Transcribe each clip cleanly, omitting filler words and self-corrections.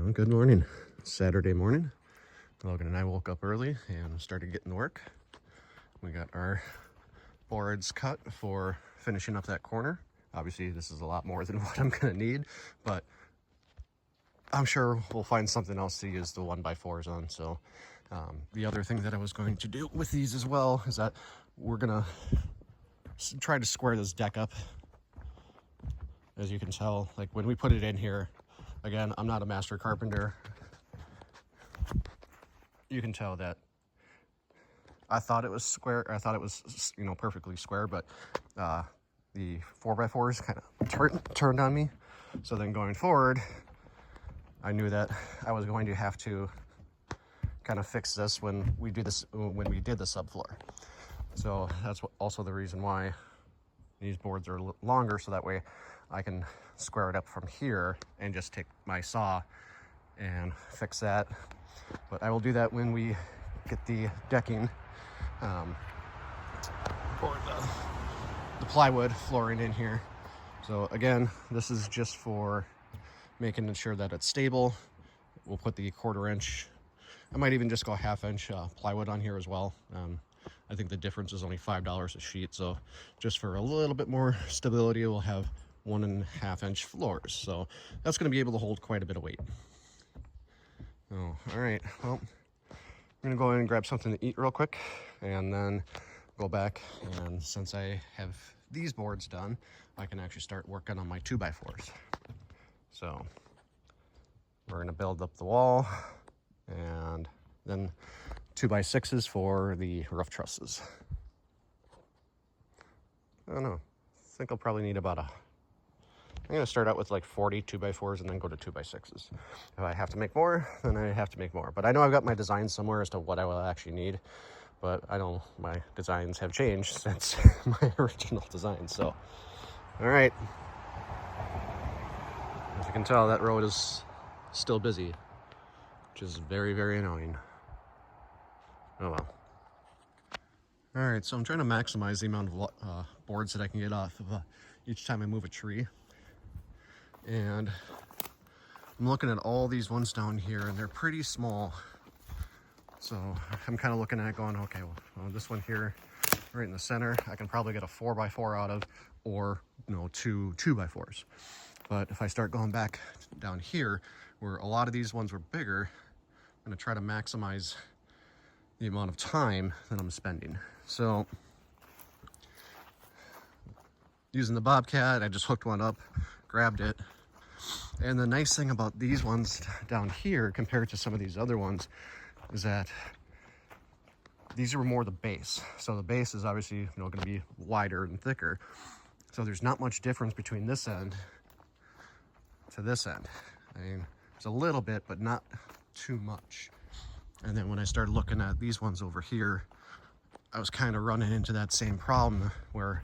Well, good morning. Saturday morning. Logan and I woke up early and started getting to work. We got our boards cut for finishing up that corner. Obviously, this is a lot more than what I'm going to need, but I'm sure we'll find something else to use the 1x4s on. So the other thing that I was going to do with these as well is that we're going to try to square this deck up. As you can tell, like when we put it in here, again, I'm not a master carpenter. You can tell that I thought it was square. I thought it was, perfectly square, but the 4x4s kind of turned on me. So then going forward, I knew that I was going to have to kind of fix this when we did the subfloor. So that's also the reason why these boards are longer, so that way I can square it up from here and just take my saw and fix that. But I will do that when we get the decking or the plywood flooring in here. So again, this is just for making sure that it's stable. We'll put the 1/4 inch, I might even just go 1/2 inch plywood on here as well. I think the difference is only $5 a sheet. So just for a little bit more stability, we'll have 1.5 inch floors. So that's going to be able to hold quite a bit of weight. Oh, all right. Well, I'm going to go in and grab something to eat real quick and then go back. And since I have these boards done, I can actually start working on my 2x4s. So we're going to build up the wall and then 2x6s for the roof trusses. I don't know. I think I'll probably need about I'm going to start out with like 40 2x4s and then go to 2x6s. If I have to make more, then I have to make more. But I know I've got my design somewhere as to what I will actually need. But I know my designs have changed since my original design. So, all right. As you can tell, that road is still busy, which is very, very annoying. Oh well. All right, so I'm trying to maximize the amount of boards that I can get off of each time I move a tree. And I'm looking at all these ones down here, and they're pretty small. So I'm kind of looking at it going, okay, well, this one here, right in the center, I can probably get a 4x4 out of, or, two 2x4s. But if I start going back down here, where a lot of these ones were bigger, I'm going to try to maximize the amount of time that I'm spending. So using the Bobcat, I just hooked one up, grabbed it. And the nice thing about these ones down here compared to some of these other ones is that these are more the base. So the base is obviously going to be wider and thicker. So there's not much difference between this end to this end. I mean, there's a little bit, but not too much. And then when I started looking at these ones over here, I was kind of running into that same problem where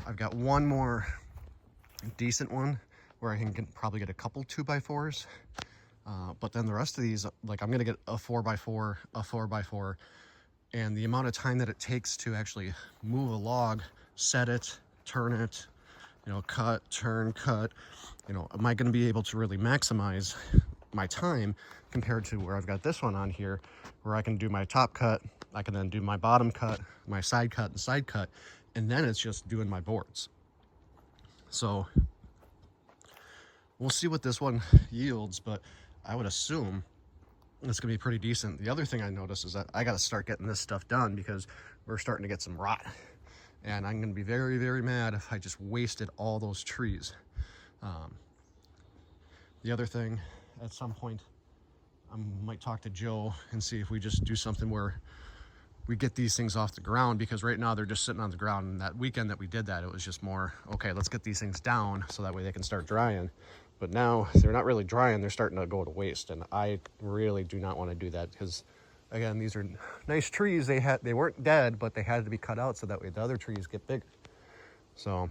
I've got one more decent one where I can probably get a couple 2x4s. But then the rest of these, like I'm going to get a 4x4, a 4x4, and the amount of time that it takes to actually move a log, set it, turn it, cut, turn, cut, am I going to be able to really maximize my time compared to where I've got this one on here where I can do my top cut, I can then do my bottom cut, my side cut and side cut, and then it's just doing my boards. So we'll see what this one yields, but I would assume it's gonna be pretty decent. The other thing I noticed is that I gotta start getting this stuff done because we're starting to get some rot. And I'm gonna be very, very mad if I just wasted all those trees. The other thing, at some point, I might talk to Joe and see if we just do something where we get these things off the ground, because right now they're just sitting on the ground. And that weekend that we did that, it was just more, okay, let's get these things down so that way they can start drying. But now they're not really drying, they're starting to go to waste. And I really do not want to do that because, again, these are nice trees. They weren't dead, but they had to be cut out so that way the other trees get bigger. So,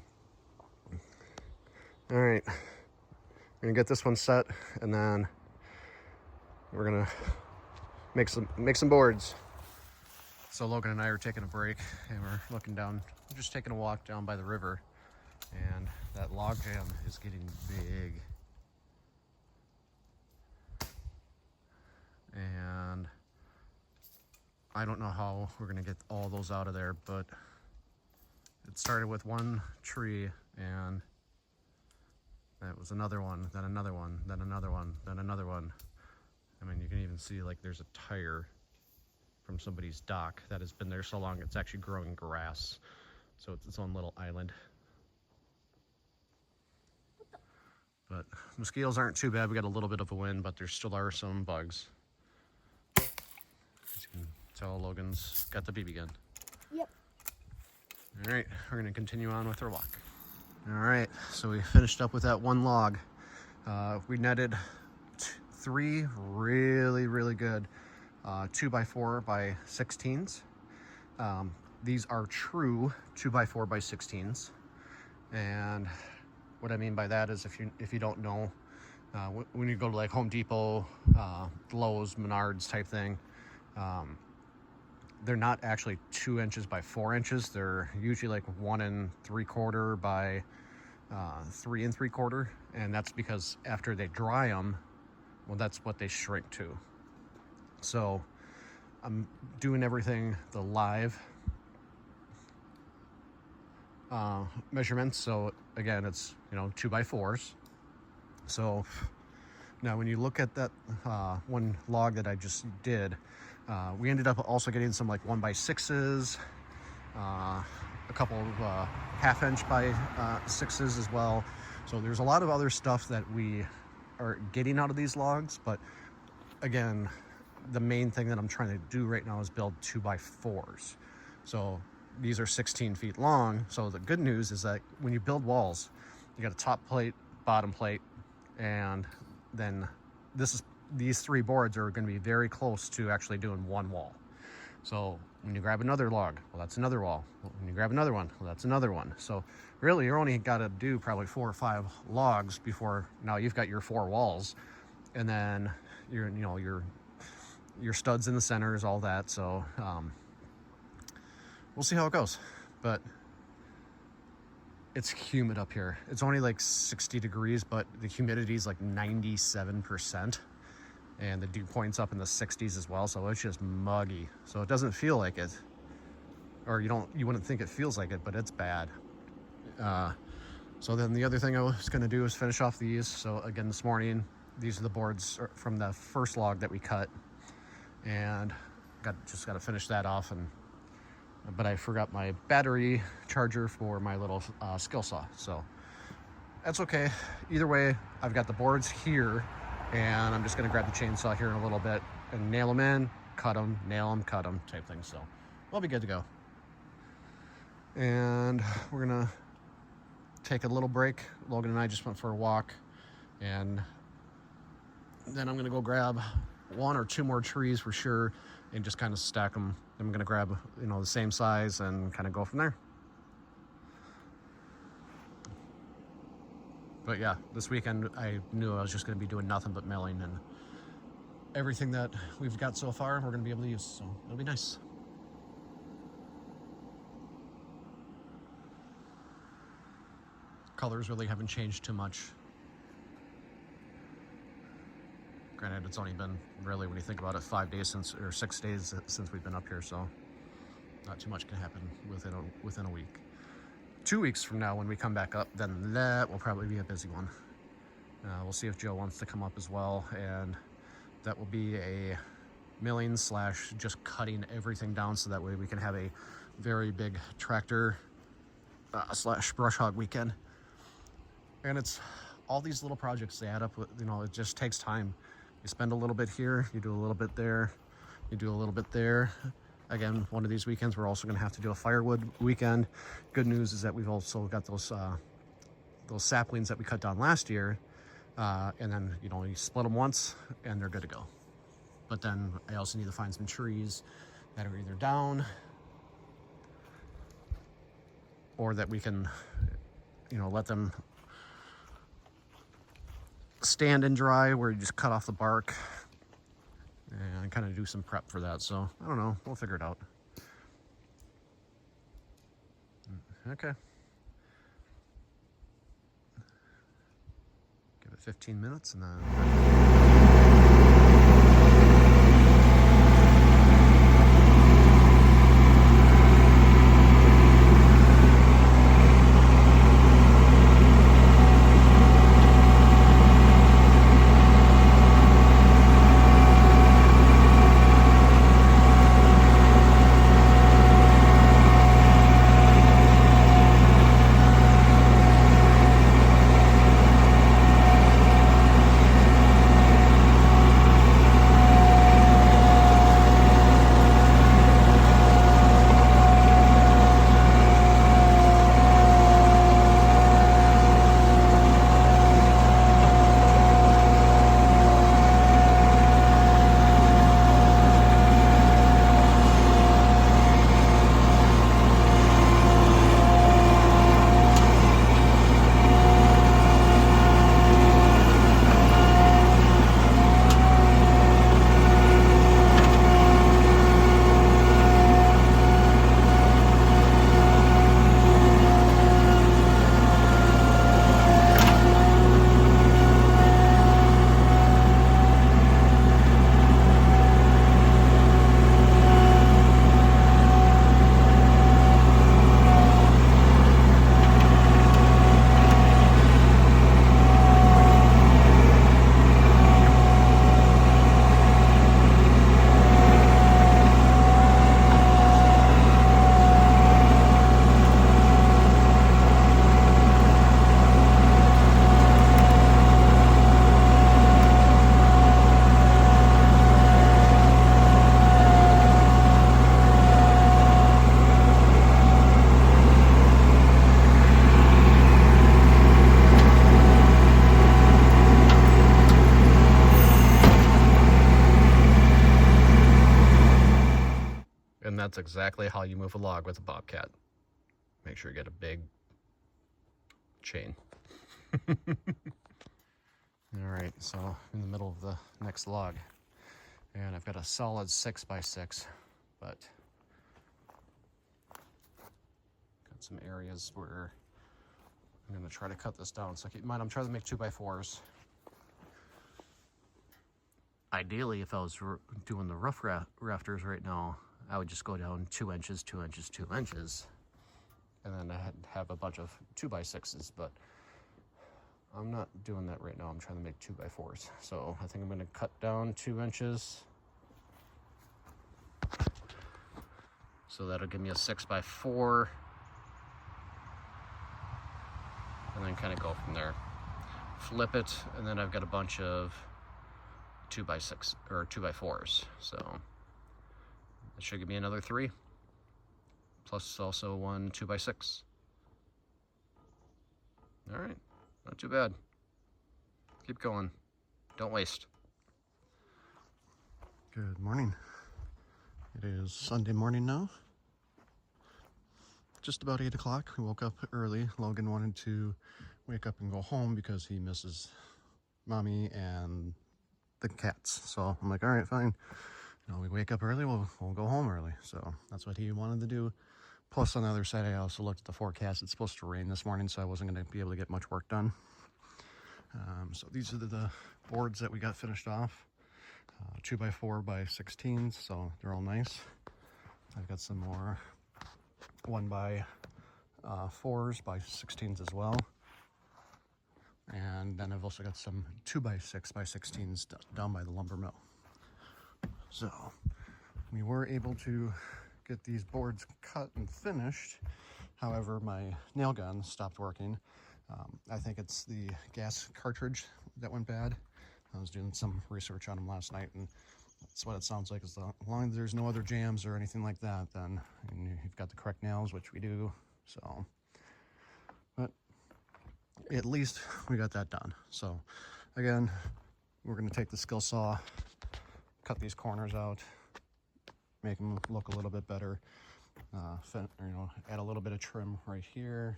all right, I'm gonna get this one set, and then we're gonna make some boards. So Logan and I are taking a break, and we're looking down, just taking a walk down by the river, and that log jam is getting big. I don't know how we're gonna get all those out of there, but it started with one tree, and that was another one, then another one, then another one, then another one. I mean, you can even see like there's a tire from somebody's dock that has been there so long it's actually growing grass. So it's its own little island. But mosquitoes aren't too bad. We got a little bit of a wind, but there still are some bugs. As you can tell, Logan's got the BB gun. Yep. All right, we're gonna continue on with our walk. All right, so we finished up with that one log. We netted 3 really good 2x4 by 16s. These are true 2x4 by 16s, and what I mean by that is if you don't know, when you go to like Home Depot, Lowe's, Menards type thing, they're not actually 2 inches by 4 inches. They're usually like 1 3/4 by 3 3/4, and that's because after they dry them, well, that's what they shrink to. So I'm doing everything the live measurements. So again, it's 2x4s. So now when you look at that one log that I just did, we ended up also getting some like 1x6s, a couple of 1/2 inch by 6s as well. So there's a lot of other stuff that we are getting out of these logs, but again, the main thing that I'm trying to do right now is build 2x4s. So these are 16 feet long. So the good news is that when you build walls, you got a top plate, bottom plate, and then these 3 boards are going to be very close to actually doing one wall. So when you grab another log, well, that's another wall. When you grab another one, well, that's another one. So really, you're only got to do probably 4 or 5 logs before now you've got your 4 walls, and then your studs in the centers, all that. So we'll see how it goes. But it's humid up here. It's only like 60 degrees, but the humidity is like 97%. And the dew point's up in the 60s as well, so it's just muggy. So it doesn't feel like it, or you wouldn't think it feels like it, but it's bad. So then the other thing I was gonna do is finish off these. So again, this morning, these are the boards from the first log that we cut, and just got to finish that off. But I forgot my battery charger for my little skill saw, so that's okay. Either way, I've got the boards here, and I'm just going to grab the chainsaw here in a little bit and nail them in, cut them, nail them, cut them type thing. So we'll be good to go. And we're going to take a little break. Logan and I just went for a walk, and then I'm going to go grab 1 or 2 more trees for sure and just kind of stack them. I'm going to grab the same size and kind of go from there. But yeah, this weekend I knew I was just going to be doing nothing but milling, and everything that we've got so far we're going to be able to use, so it'll be nice. Colors really haven't changed too much. Granted, it's only been really, when you think about it, 5 days or 6 days since we've been up here, so not too much can happen within a week. 2 weeks from now, when we come back up, then that will probably be a busy one. We'll see if Joe wants to come up as well, and that will be a milling / just cutting everything down, so that way we can have a very big tractor / brush hog weekend. And it's all these little projects, they add up. It just takes time. You spend a little bit here, you do a little bit there, you do a little bit there. Again, one of these weekends, we're also going to have to do a firewood weekend. Good news is that we've also got those saplings that we cut down last year, and then you split them once, and they're good to go. But then I also need to find some trees that are either down, or that we can, let them stand and dry, where you just cut off the bark and kind of do some prep for that. So I don't know, we'll figure it out. Okay, give it 15 minutes and then That's exactly how you move a log with a Bobcat. Make sure you get a big chain. All right, so in the middle of the next log, and I've got a solid 6x6, but got some areas where I'm gonna try to cut this down. So keep in mind, I'm trying to make 2x4s. Ideally, if I was doing the rough rafters right now, I would just go down 2 inches, 2 inches, 2 inches, and then I'd have a bunch of 2x6s, but I'm not doing that right now. I'm trying to make 2x4s. So I think I'm gonna cut down 2 inches. So that'll give me a 6x4. And then kind of go from there. Flip it, and then I've got a bunch of 2x6 or 2x4s. So that should give me another 3. Plus also one 2x6. All right, not too bad. Keep going. Don't waste. Good morning. It is Sunday morning now. Just about 8 o'clock. We woke up early. Logan wanted to wake up and go home because he misses mommy and the cats. So I'm like, all right, fine. You know, we wake up early, we'll go home early. So that's what he wanted to do. Plus, on the other side, I also looked at the forecast. It's supposed to rain this morning, so I wasn't going to be able to get much work done. So these are the boards that we got finished off. 2x4 by 16s, so they're all nice. I've got some more 1x4s by 16s as well. And then I've also got some 2x6 by 16s down by the lumber mill. So we were able to get these boards cut and finished. However, my nail gun stopped working. I think it's the gas cartridge that went bad. I was doing some research on them last night, and that's what it sounds like. As long as there's no other jams or anything like that, then you've got the correct nails, which we do. So, but at least we got that done. So again, we're going to take the skill saw, cut these corners out, make them look a little bit better, add a little bit of trim right here,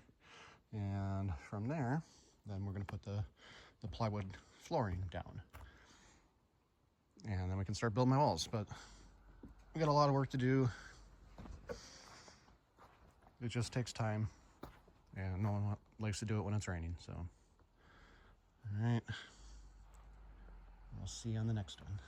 and from there then we're going to put the plywood flooring down, and then we can start building my walls. But we got a lot of work to do. It just takes time, and no one likes to do it when it's raining. So all right, we'll see you on the next one.